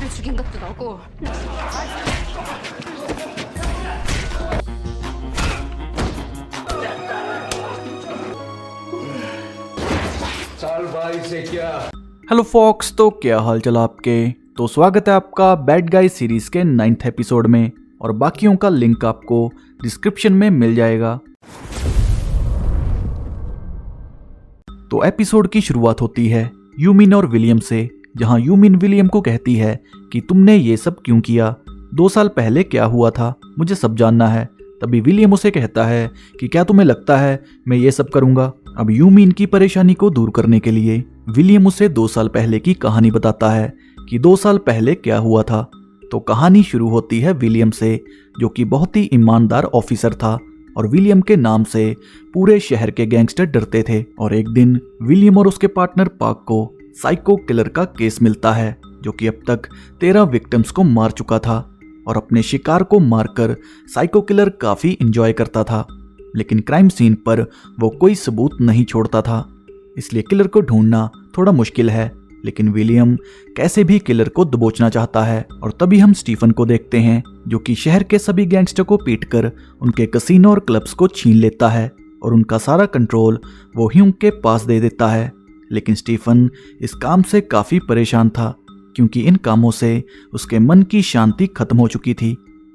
사람을 죽인 것도 너고. Hello fox, तो क्या हाल चाल आपके। तो स्वागत है आपका बैड गाइज सीरीज के 9th एपिसोड में, और बाकियों का लिंक आपको डिस्क्रिप्शन में मिल जाएगा। तो एपिसोड की शुरुआत होती है यूमिन और विलियम से, जहां यूमिन विलियम को कहती है कि तुमने ये सब क्यों किया, 2 साल पहले क्या हुआ था, मुझे सब जानना है। तभी विलियम उसे कहता है कि क्या तुम्हें लगता है मैं ये सब करूंगा। अब यूमिन की परेशानी को दूर करने के लिए विलियम उसे 2 साल पहले की कहानी बताता है कि 2 साल पहले क्या हुआ था। तो कहानी शुरू होती है विलियम से, जो कि बहुत ही ईमानदार ऑफिसर था, और विलियम के नाम से पूरे शहर के गैंगस्टर डरते थे। और एक दिन विलियम और उसके पार्टनर पार्क को साइको किलर का केस मिलता है, जो कि अब तक 13 विक्टिम्स को मार चुका था, और अपने शिकार को मारकर साइको किलर काफी एंजॉय करता था। लेकिन क्राइम सीन पर वो कोई सबूत नहीं छोड़ता था, इसलिए किलर को ढूंढना थोड़ा मुश्किल है। लेकिन विलियम कैसे भी किलर को दबोचना चाहता है। और तभी हम स्टीफन को देखते हैं, जो कि शहर के सभी गैंगस्टर को पीटकर उनके कसीनो और क्लब्स को छीन लेता है, और उनका सारा कंट्रोल वो ह्यूंग के पास दे देता है। लेकिन स्टीफन इस काम से काफी परेशान था, क्योंकि इन कामों से उसके मन की शांति खत्म हो चुकी थी।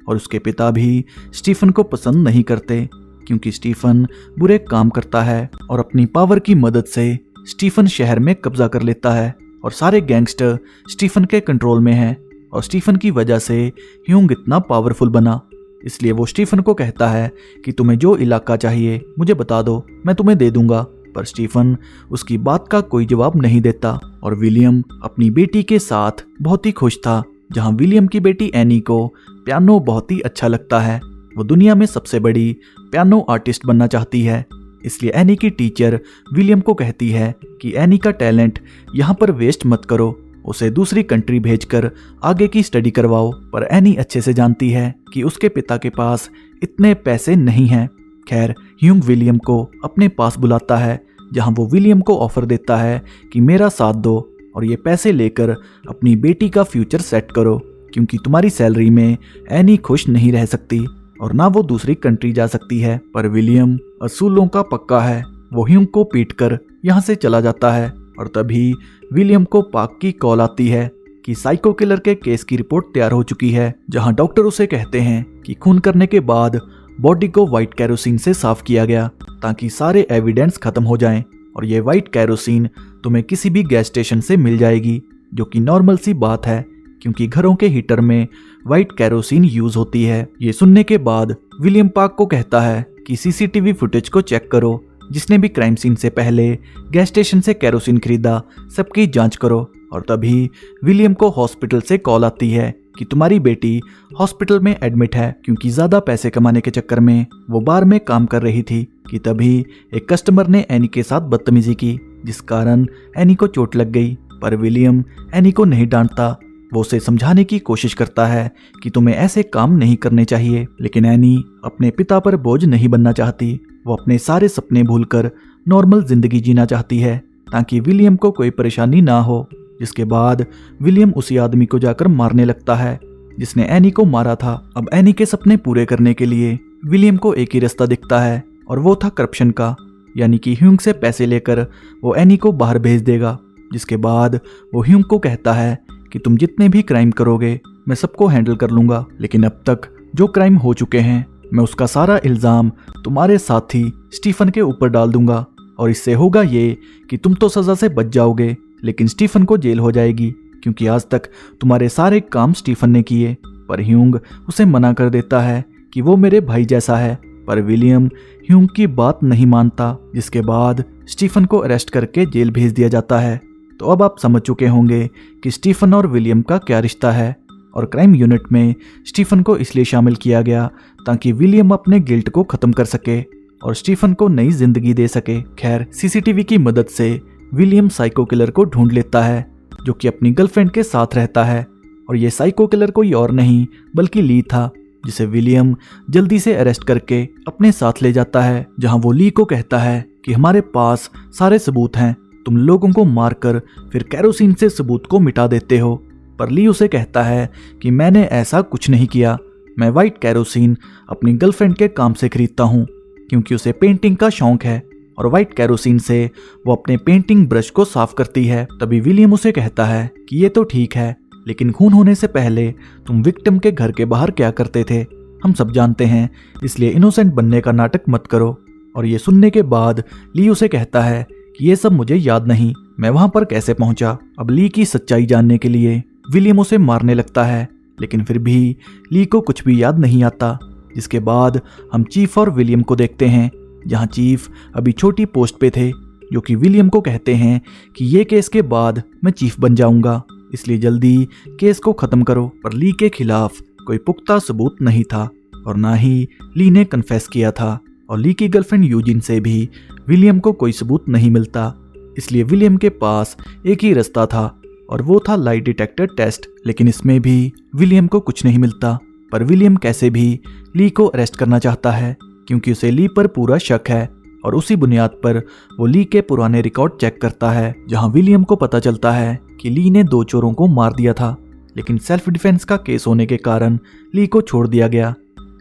और उसके पिता भी स्टीफन को पसंद नहीं करते, क्योंकि स्टीफन बुरे काम करता है, और अपनी पावर की मदद से स्टीफन शहर में कब्जा कर लेता है, और सारे गैंगस्टर स्टीफन के कंट्रोल में हैं। और स्टीफन की वजह से ह्यूंग इतना पावरफुल बना, इसलिए वो स्टीफन को कहता है कि तुम्हें जो इलाका चाहिए मुझे बता दो, मैं तुम्हें दे दूंगा। पर स्टीफन उसकी बात का कोई जवाब नहीं देता। और विलियम अपनी बेटी के साथ बहुत ही खुश था, जहां विलियम की बेटी एनी को पियानो बहुत ही अच्छा लगता है। वो दुनिया में सबसे बड़ी पियानो आर्टिस्ट बनना चाहती है, इसलिए एनी की टीचर विलियम को कहती है कि एनी का टैलेंट यहाँ पर वेस्ट मत करो, उसे दूसरी कंट्री भेजकर आगे की स्टडी करवाओ। पर एनी अच्छे से जानती है कि उसके पिता के पास इतने पैसे नहीं हैं। खैर, ह्यूंग विलियम को अपने पास बुलाता है, जहां वो विलियम को ऑफर देता है कि मेरा साथ दो और ये पैसे लेकर अपनी बेटी का फ्यूचर सेट करो, क्योंकि तुम्हारी सैलरी में एनी खुश नहीं रह सकती और ना वो दूसरी कंट्री जा सकती है। पर विलियम असूलों का पक्का है, वो ह्यूंग को पीटकर यहाँ से चला जाता है। और तभी विलियम को पार्क की कॉल आती है कि साइको किलर के केस की रिपोर्ट तैयार हो चुकी है, जहां डॉक्टर उसे कहते हैं कि खून करने के बाद बॉडी को व्हाइट कैरोसिन से साफ किया गया, ताकि सारे एविडेंस खत्म हो जाएं। और ये व्हाइट कैरोसिन तुम्हें किसी भी गैस स्टेशन से मिल जाएगी, जो कि नॉर्मल सी बात है, क्योंकि घरों के हीटर में व्हाइट कैरोसिन यूज होती है। ये सुनने के बाद विलियम पार्क को कहता है कि सीसीटीवी फुटेज को चेक करो, जिसने भी क्राइम सीन से पहले गैस स्टेशन से कैरोसिन खरीदा सबकी जांच करो। और तभी विलियम को हॉस्पिटल से कॉल आती है कि तुम्हारी बेटी हॉस्पिटल में एडमिट है, क्योंकि ज्यादा पैसे कमाने के चक्कर में वो बार में काम कर रही थी। कि तभी एक कस्टमर ने एनी के साथ बदतमीजी की, जिस कारण एनी को चोट लग गई। पर विलियम एनी को नहीं डांटता, वो उसे समझाने की कोशिश करता है कि तुम्हें ऐसे काम नहीं करने चाहिए। लेकिन एनी अपने पिता पर बोझ नहीं बनना चाहती, वो अपने सारे सपने भूलकर नॉर्मल जिंदगी जीना चाहती है, ताकि विलियम को कोई परेशानी ना हो। जिसके बाद विलियम उसी आदमी को जाकर मारने लगता है जिसने एनी को मारा था। अब एनी के सपने पूरे करने के लिए विलियम को एक ही रास्ता दिखता है, और वो था करप्शन का, यानी कि ह्यूंग से पैसे लेकर वो एनी को बाहर भेज देगा। जिसके बाद वो ह्यूंग को कहता है कि तुम जितने भी क्राइम करोगे मैं सबको हैंडल कर लूंगा, लेकिन अब तक जो क्राइम हो चुके हैं मैं उसका सारा इल्ज़ाम तुम्हारे साथी स्टीफन के ऊपर डाल दूंगा। और इससे होगा ये कि तुम तो सज़ा से बच जाओगे, लेकिन स्टीफन को जेल हो जाएगी, क्योंकि आज तक तुम्हारे सारे काम स्टीफन ने किए। पर ह्यूंग उसे मना कर देता है कि वो मेरे भाई जैसा है। पर विलियम ह्यूंग की बात नहीं मानता, जिसके बाद स्टीफन को अरेस्ट करके जेल भेज दिया जाता है। तो अब आप समझ चुके होंगे कि स्टीफन और विलियम का क्या रिश्ता है। और क्राइम यूनिट में स्टीफन को इसलिए शामिल किया गया ताकि विलियम अपने गिल्ट को खत्म कर सके और स्टीफन को नई जिंदगी दे सके। खैर, सीसीटीवी की मदद से विलियम साइको किलर को ढूंढ लेता है, जो कि अपनी गर्लफ्रेंड के साथ रहता है। और ये साइको किलर कोई और नहीं बल्कि ली था, जिसे विलियम जल्दी से अरेस्ट करके अपने साथ ले जाता है, जहां वो ली को कहता है कि हमारे पास सारे सबूत हैं, तुम लोगों को मारकर फिर कैरोसिन से सबूत को मिटा देते हो। पर ली उसे कहता है कि मैंने ऐसा कुछ नहीं किया, मैं व्हाइट कैरोसिन अपनी गर्लफ्रेंड के काम से खरीदता हूँ क्योंकि उसे पेंटिंग का शौक है और व्हाइट कैरोसिन से वो अपने पेंटिंग ब्रश को साफ करती है। तभी विलियम उसे कहता है कि ये तो ठीक है, लेकिन खून होने से पहले तुम विक्टिम के घर के बाहर क्या करते थे हम सब जानते हैं, इसलिए इनोसेंट बनने का नाटक मत करो। और ये सुनने के बाद ली उसे कहता है कि ये सब मुझे याद नहीं, मैं वहां पर कैसे पहुंचा। अब ली की सच्चाई जानने के लिए विलियम उसे मारने लगता है, लेकिन फिर भी ली को कुछ भी याद नहीं आता। जिसके बाद हम चीफ और विलियम को देखते हैं, जहां चीफ अभी छोटी पोस्ट पे थे, जो कि विलियम को कहते हैं कि ये केस के बाद मैं चीफ बन जाऊंगा, इसलिए जल्दी केस को खत्म करो। पर ली के खिलाफ कोई पुख्ता सबूत नहीं था और ना ही ली ने कन्फेस किया था, और ली की गर्लफ्रेंड यूजिन से भी विलियम को कोई सबूत नहीं मिलता। इसलिए विलियम के पास एक ही रास्ता था और वो था लाई डिटेक्टर टेस्ट, लेकिन इसमें भी विलियम को कुछ नहीं मिलता। पर विलियम कैसे भी ली को अरेस्ट करना चाहता है क्योंकि उसे ली पर पूरा शक है, और उसी बुनियाद पर वो ली के पुराने रिकॉर्ड चेक करता है, जहां विलियम को पता चलता है कि ली ने 2 चोरों को मार दिया था, लेकिन सेल्फ डिफेंस का केस होने के कारण ली को छोड़ दिया गया।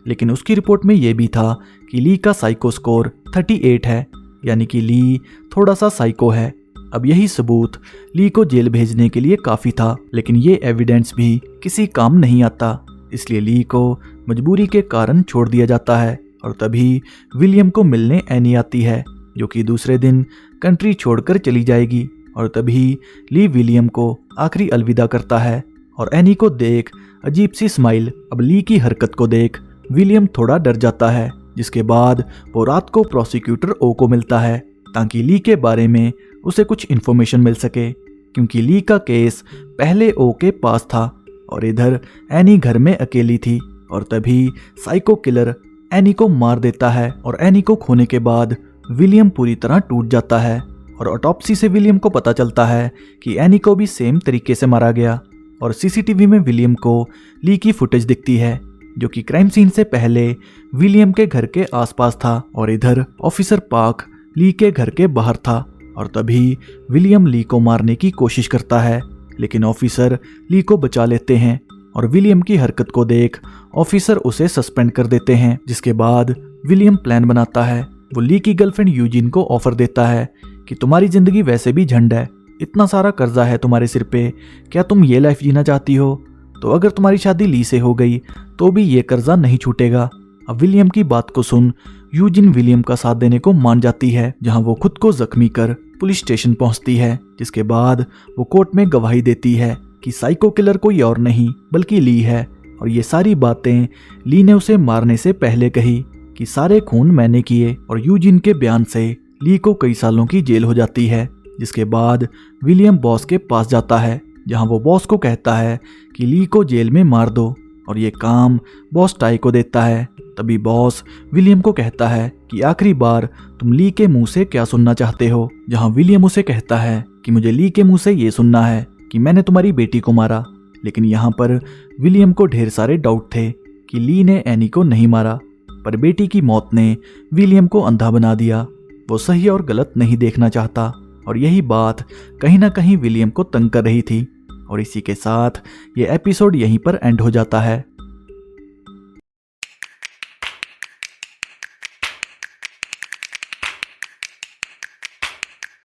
लेकिन उसकी रिपोर्ट में यह भी था कि ली का साइको स्कोर 38 है, यानी कि ली थोड़ा सा साइको है। अब यही सबूत ली को जेल भेजने के लिए काफी था, लेकिन ये एविडेंस भी किसी काम नहीं आता, इसलिए ली को मजबूरी के कारण छोड़ दिया जाता है। और तभी विलियम को मिलने एनी आती है, जो कि दूसरे दिन कंट्री छोड़कर चली जाएगी। और तभी ली विलियम को आखिरी अलविदा करता है, और एनी को देख अजीब सी स्माइल। अब ली की हरकत को देख विलियम थोड़ा डर जाता है, जिसके बाद वो रात को प्रोसिक्यूटर ओ को मिलता है ताकि ली के बारे में उसे कुछ इन्फॉर्मेशन मिल सके, क्योंकि ली का केस पहले ओ के पास था और इधर एनी घर में अकेली थी। और तभी साइको किलर एनी को मार देता है, और एनी को खोने के बाद विलियम पूरी तरह टूट जाता है, और ऑटोप्सी से विलियम को पता चलता है कि एनी को भी सेम तरीके से मारा गया। और सीसीटीवी में विलियम को ली की फुटेज दिखती है, जो कि क्राइम सीन से पहले विलियम के घर के आसपास था, और इधर ऑफिसर पार्क ली के घर के बाहर था। और तभी विलियम ली को मारने की कोशिश करता है, लेकिन ऑफिसर ली को बचा लेते हैं, और विलियम की हरकत को देख ऑफिसर उसे सस्पेंड कर देते हैं। जिसके बाद विलियम प्लान बनाता है, वो ली की गर्लफ्रेंड यूजिन को ऑफर देता है कि तुम्हारी जिंदगी वैसे भी झंड है, इतना सारा कर्जा है तुम्हारे सिर पे, क्या तुम ये लाइफ जीना चाहती हो? तो अगर तुम्हारी शादी ली से हो गई तो भी ये कर्जा नहीं छूटेगा। अब विलियम की बात को सुन यूजिन विलियम का साथ देने को मान जाती है, जहां वो खुद को जख्मी कर पुलिस स्टेशन पहुंचती है। जिसके बाद वो कोर्ट में गवाही देती है कि साइको किलर कोई और नहीं बल्कि ली है, और ये सारी बातें ली ने उसे मारने से पहले कही कि सारे खून मैंने किए। और यूजिन के बयान से ली को कई सालों की जेल हो जाती है। जिसके बाद विलियम बॉस के पास जाता है, जहां वो बॉस को कहता है कि ली को जेल में मार दो, और ये काम बॉस टाई को देता है। तभी बॉस विलियम को कहता है कि आखिरी बार तुम ली के मुंह से क्या सुनना चाहते हो, जहां विलियम उसे कहता है कि मुझे ली के मुंह से ये सुनना है कि मैंने तुम्हारी बेटी को मारा। लेकिन यहाँ पर विलियम को ढेर सारे डाउट थे कि ली ने एनी को नहीं मारा, पर बेटी की मौत ने विलियम को अंधा बना दिया। वो सही और गलत नहीं देखना चाहता, और यही बात कहीं ना कहीं विलियम को तंग कर रही थी। और इसी के साथ ये एपिसोड यहीं पर एंड हो जाता है।